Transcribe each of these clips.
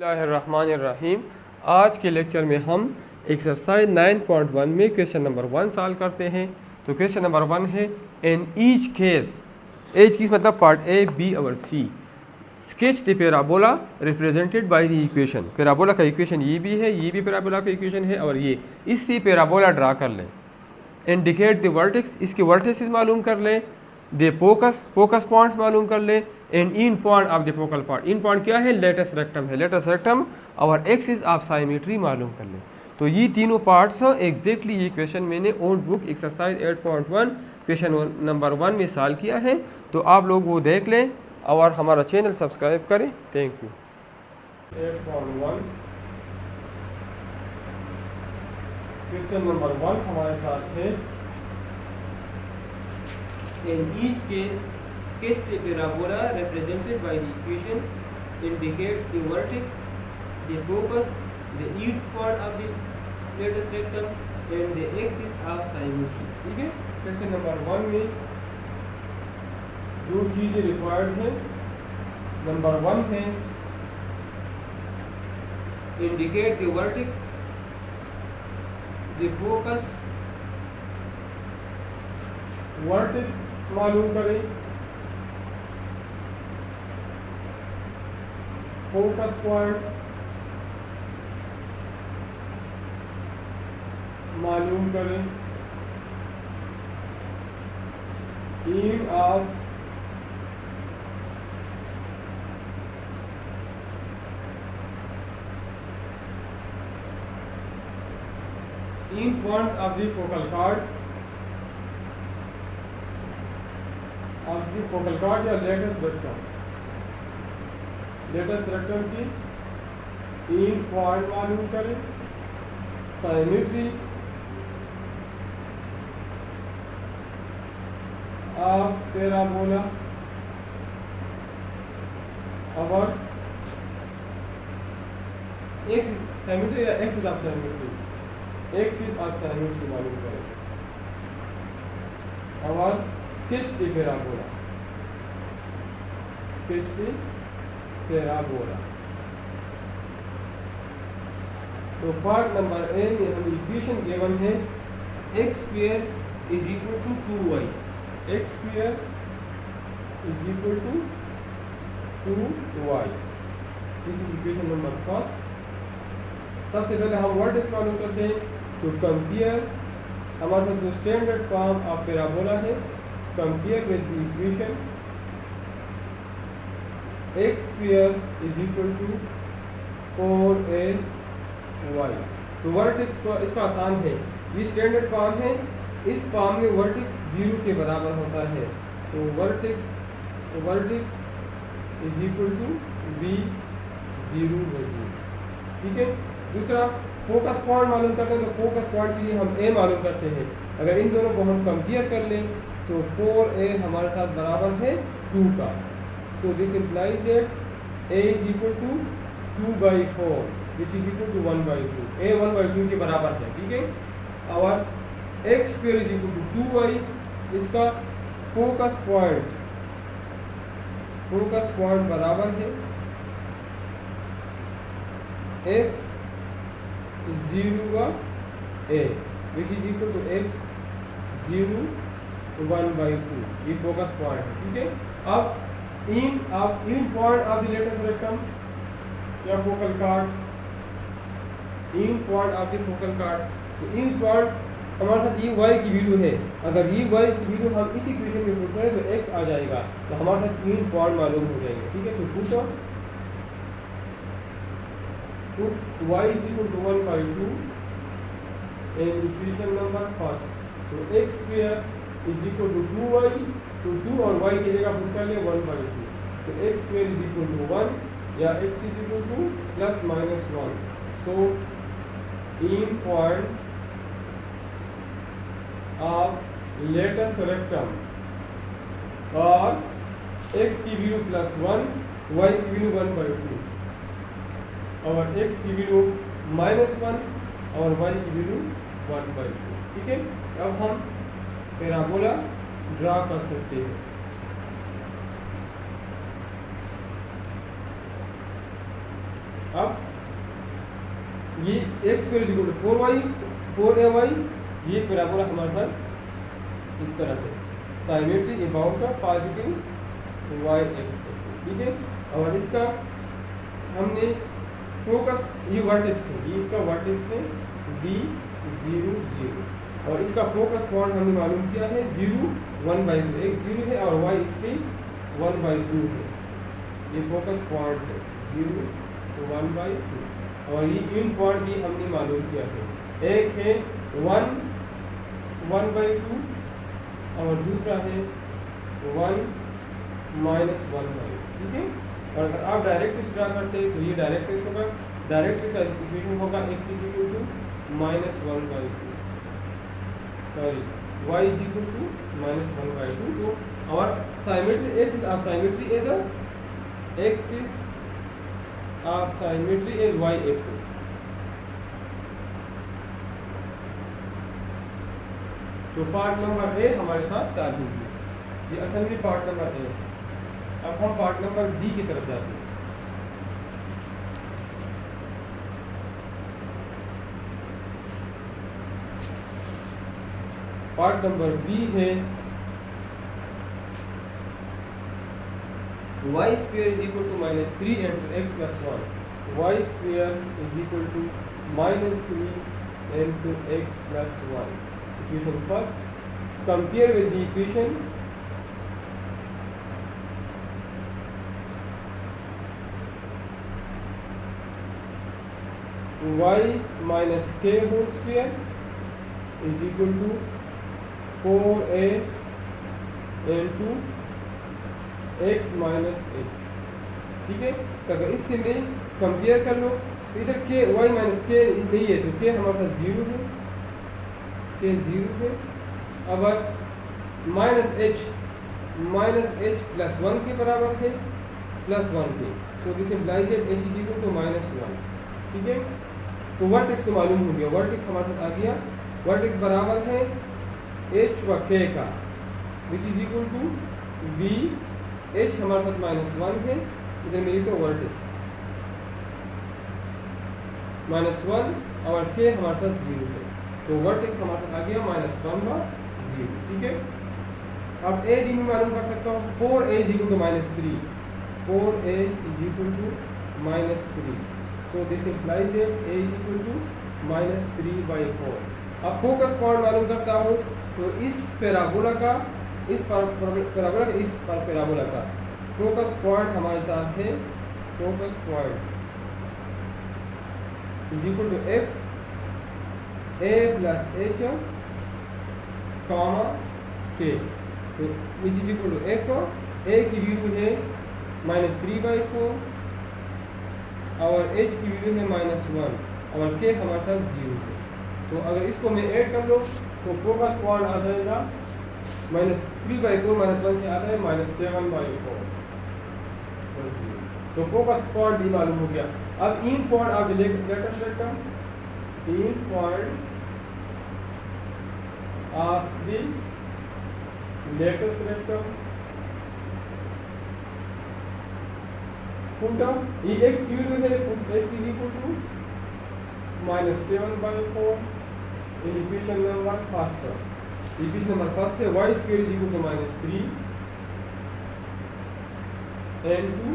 बिस्मिल्लाहिर्रहमानिर्रहीम। आज के लेक्चर में हम एक्सरसाइज 9.1 में क्वेश्चन नंबर 1 सॉल्व करते हैं। तो क्वेश्चन नंबर 1 है, in each case, each case मतलब पार्ट ए, बी और C, sketch the parabola represented by the equation. Parabola का इक्वेशन ये भी है, ये भी पैराबोला का इक्वेशन है और ये, इससे पैराबोला ड्रा कर लें। इंडिकेट द वर्टेक्स, इसके वर्टेक्स मालूम कर लें। दे फोकस पॉइंट्स मालूम कर लें। And in point of the focal point, in point क्या है, लेटस रेक्टम है, लेटस रेक्टम और एक्सिस ऑफ साइमेट्री मालूम कर लें। तो ये तीनों पार्ट्स हैं एग्जैक्टली ये क्वेश्चन मैंने old book exercise 8.1 question number 1 में सॉल्व किया है। तो आप लोग वो देख लें और हमारा चैनल सब्सक्राइब करें। Thank you. 8.1 क्वेश्चन नंबर 1 हमारे साथ है, in each case sketch the parabola represented by the equation indicates the vertex, the focus, the each point of the lattice rectum and the axis of symmetry। ठीक है, question number 1 में जो चीजें required है, number 1 है indicate the vertex, the focus, vertex मालूम करें, focus point मालूम करें, in of in points of the focal chord, focal chord या लेटस रेक्टम, लेटस रेक्टम की इन पॉइंट मालूम करें, साइमेट्री ऑफ पैराबोला और एक्सिस साइमेट्री या axis of symmetry, axis of symmetry मालूम करें और sketch the parabola, sketch the parabola. तो पार्ट नंबर ए में हम इक्वेशन गिवन है, x square is equal to 2y, x square is equal to 2y। This is equation number first. सबसे पहले हम वर्टेक्स मालूम करते हैं। तो कंपेयर, हमारे साथ जो स्टैंडर्ड फॉर्म ऑफ पैराबोला है, compare with the equation X square is equal to 4ay। तो वर्टेक्स को इसका आसान है, ये स्टैंडर्ड फॉर्म है, इस फॉर्म में वर्टेक्स 0 के बराबर होता है। तो vertex is equal to b 0। ठीक है। दूसरा फोकस पॉइंट मालूम करते हैं। तो फोकस पॉइंट के लिए हम a मालूम करते हैं। अगर इन दोनों को हम कंपेयर कर लें तो 4a हमारे साथ बराबर है 2 का। So this implies that a is equal to 2/4 which is equal to 1/2। a 1/2 के बराबर है। ठीक है। और X square is equal to 2y, इसका फोकस पॉइंट बराबर है f 0 a which is equal to f 0 1/2। ये फोकस पॉइंट है। ठीक है। अब in point of the latus rectum या focal chord, in point of the focal chord, तो इन पॉइंट हमारे साथ ये y की वैल्यू है। अगर ये y की वैल्यू हम इस इक्वेशन में पुट करें तो x आ जाएगा, तो हमारे साथ इन पॉइंट मालूम हो जाएंगे। ठीक है। तो put y is equal to 1/2 in equation number first. तो x square is equal to 2y, तो 2 और y की जगह पुट कर ले 1/2। तो x square is equal to 1 या x is equal to ±1। So in points of latus rectum और x की वैल्यू +1, y की वैल्यू 1/2 और x की वैल्यू -1 और y की वैल्यू 1/2। ठीक है। अब हम पैराबोला ड्रा कर सकते हैं। अब ये x square equal to 4y 4ay, ये पैराबोला हमारे पास इस तरह से symmetry about the positive y axis, ठीक है। और इसका हमने फोकस, ये वर्टेक्स है, ये इसका वर्टेक्स है B0 0, और इसका फोकस पॉइंट हमने मालूम किया है 0 1/2, एक 0 है और y इसके 1/2 है, ये फोकस पॉइंट है 0 1/2, और ये इन पॉइंट भी हमने मालूम किया है, एक है 1 1/2 और दूसरा है 1 -1/2, ठीक है। और अगर आप डायरेक्ट इस ड्रा करते हैं तो ये डायरेक्ट इस होगा, डायरेक्ट का इक्वेशन होगा x equal to -1/2, sorry y equal to -1/2। तो और symmetry axis of symmetry is axis of symmetry is y axis. तो पार्ट नंबर ए हमारे साथ चालू है, ये असेंबली पार्ट नंबर ए। अब हम पार्ट नंबर डी की तरफ जाते हैं। पार्ट नंबर बी है y square is equal to -3 into x plus 1, y square is equal to -3 into x plus 1। Equation first, compare with the equation y minus k whole square is equal to 4a into x minus h, ठीक है। तो अगर इससे में compare कर लो तो इधर k y minus k नहीं है, तो k हमारे पास 0 है, k 0 है। अब -h प्लस 1 के बराबर है, प्लस 1 के, so this implies that h is equal to -1, ठीक है। तो वर्टेक्स तो मालूम हो गया, वर्टेक्स हमारे पास आ गया, वर्टेक्स बराबर है h व k का, which is equal to b, h हमारे साथ -1 है, इधर मेरी तो वर्टेक्स -1 और k हमारे साथ 0 है, तो वर्टेक्स हमारे साथ आ गया -1 व 0, ठीक है। अब a डी में मालूम कर सकता हूँ 4a is equal to -3, 4a is equal to -3, so this implies that a is equal to -3/4। अब फोकस पॉइंट मालूम करता हूँ, तो इस पैराबोला का, इस पैराबोला का, इस पैराबोला का फोकस पॉइंट हमारे साथ है, focus point is equal to f a plus h comma k, तो which is equal to f, a की वैल्यू है -3/4 और h की वैल्यू है -1 और k हमारे साथ 0 है। तो अगर इसको मैं ऐड कर लो तो फोकस पॉइंट आ जाएगा -3/4 -1 से आता है -7/4, तो फोकस पॉइंट भी मालूम हो गया। अब इन पॉइंट आप latus rectum, in point of the latus rectum ये x की वैल्यू है, x is equal to -7/4 in equation number first. Equation number first है y square is equal to -3 into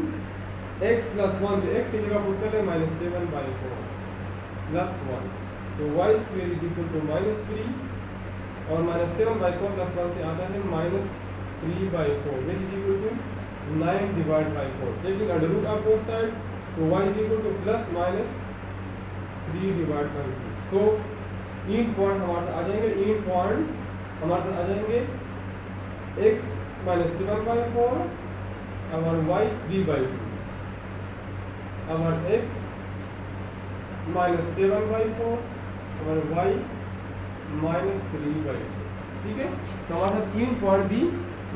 x plus 1, तो x की जगह put कर ले -7/4 plus 1, तो y square is equal to -3 और -7/4 प्लस 1 से आता है -3/4, which is equal to 9 divide by 4, taking under root of both side, तो y is equal to plus minus 3 divide by 2। So in point हमारे साथ आ जाएंगे, इन पॉइंट हमारे साथ आ जाएंगे x -7/4 और y 3/2, और x -7/4 और y -3/2, ठीक है। तो हमारे साथ तीन पॉइंट भी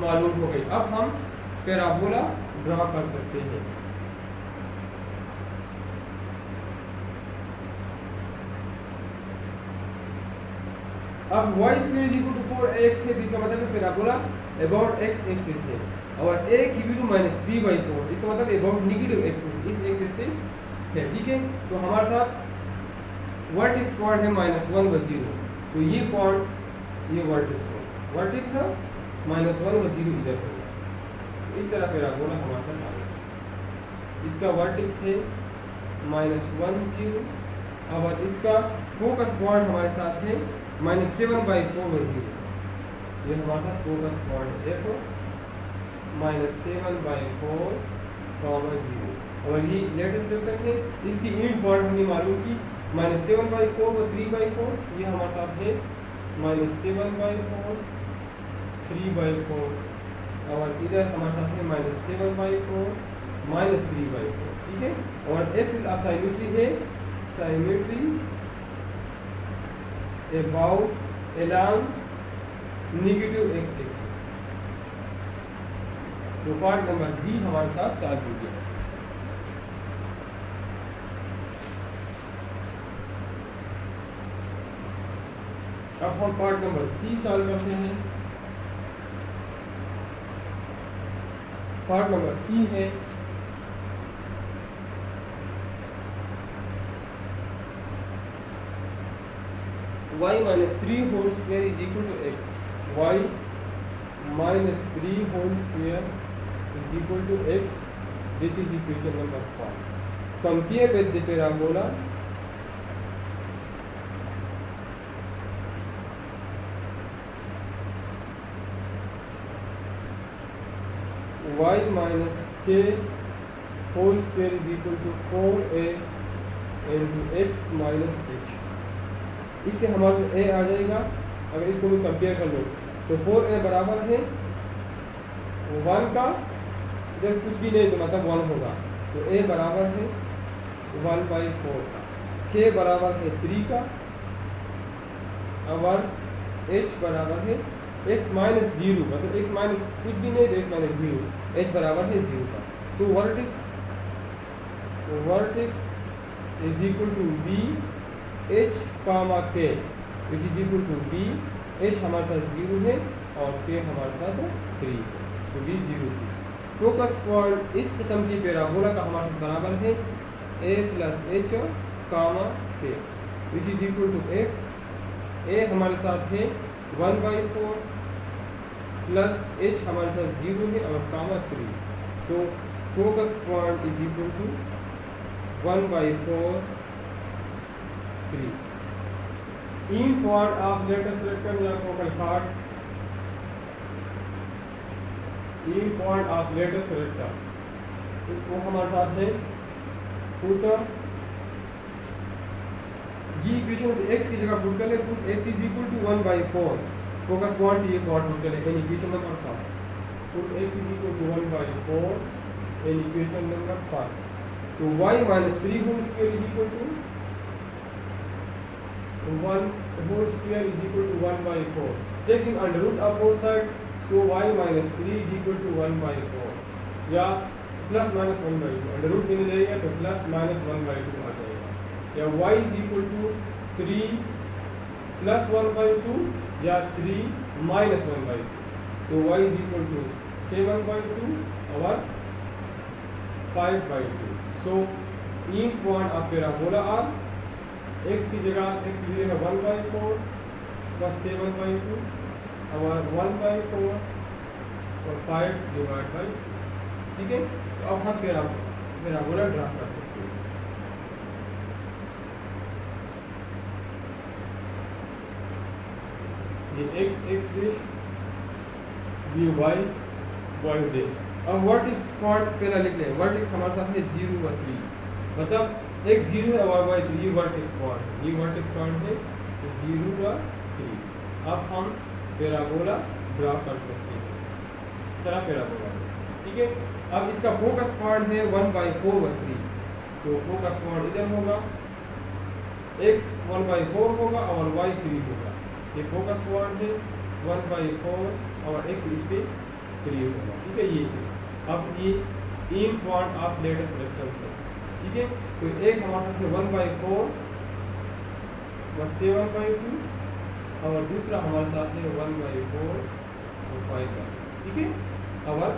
मालूम हो गई। अब हम पैराबोला ड्रा कर सकते हैं। अब y square is equal to 4x है, जिसका मतलब है पैराबोला अबाउट x एक्सिस है, और a की वैल्यू -3/4, इसका मतलब अबाउट नेगेटिव एक्सिस, इस एक्सिस से है, ठीक है। तो हमारे साथ वर्टेक्स पॉइंट है -1 व 0, तो ये पॉइंट्स ये वर्टेक्स है -1 व 0 इधर होगा। तो इस तरह पैराबोला हमारे साथ आ गया। इसका वर्टेक्स है -1 0, और इसका फोकस पॉइंट हमारे साथ है -7/4 व 0। ये हमारे साथ फोकस पॉइंट है -7/4 0, और ये लेटेस्ट वेक्टर है। इसकी यूनिट पॉइंट हमें मालूम की -7/4 व 3/4, ये हमारे साथ है -7/4 3/4, और इधर हमारे साथ है -7/4 -3/4, ठीक है। और एक्सिस ऑफ साइमेट्री है symmetry about along negative x axis. तो पार्ट नंबर बी हमारे साथ सॉल्व हो गया। अब हम पार्ट नंबर सी सॉल्व करते हैं। पार्ट नंबर सी है y - 3 whole square is equal to x, y - 3 whole square is equal to x. This is equation number 5. Compare with the parabola y minus k whole square is equal to 4a into x minus h. इससे हमारे a आ जाएगा। अगर इसको भी compare कर लो तो 4a बराबर है 1 का, इधर कुछ भी नहीं तो मतलब 1 होगा, तो a बराबर है 1/4 का, k बराबर है 3 का, और h बराबर है x माइनस 0, मतलब x माइनस कुछ भी नहीं तो x माइनस 0, h बराबर है 0 का। So vertex is equal to b h comma k which is equal to b, h हमारे साथ 0 है और k हमारे साथ 3 है, तो b 0 3। फोकस पॉइंट इस किस्म की पैराबोला का हमारे साथ बराबर है a plus h comma k which is equal to f। a हमारे साथ है 1/4 प्लस h हमारे साथ 0 है और कामा 3, तो focus point is equal to 1/4 3। In point of latus rectum focal part, in point of latus सेलेक्टर, इसको हमारे साथ है पुट जी इक्वेशन x की जगह पुट कर ले, put x is equal to 1/4, focus point से ये पॉइंट पुट कर ले in equation number 5, put x is equal to 1/4 in equation number 5। तो y minus 3 whole square is equal to 1 whole square is equal to 1/4, taking under root of both sides, so y minus 3 is equal to 1/4 या plus minus 1/2, under root में जाएगा तो plus minus 1/2 आ जाएगा, या y is equal to 3 plus 1/2 या 3 minus 1/2, तो y is equal to 7/2 और 5/2। So in point of parabola are x की जगह 1/4 प्लस 7/2 और 1/4 और 5 डिवाइड बाई, ठीक है। तो अब हम पैराबोला ड्रा कर सकते हैं। ये x डैश, ये y डैश। अब वर्टेक्स पॉइंट पहला लिख लें, वर्टेक्स हमारे साथ है 0 और 3, मतलब x 0 है और y 3, ये वर्टेक्स पॉइंट, ये वर्टेक्स पॉइंट है 0 और 3। अब हम पैराबोला ड्रा कर सकते हैं, इस तरह पैराबोला, ठीक है। अब इसका फोकस पॉइंट है 1/4 व 3, तो फोकस पॉइंट इधर होगा, x 1/4 होगा और y 3 होगा, ये फोकस पॉइंट है 1/4 और x इस पे 3 होगा, ठीक है। ये अब ये इन पॉइंट ऑफ लेटेस्ट वेक्टर है, ठीक है। तो एक हमारे पास 1/4 व 7/2 और दूसरा हमारे साथ है 1/4 और 5/2, ठीक है। और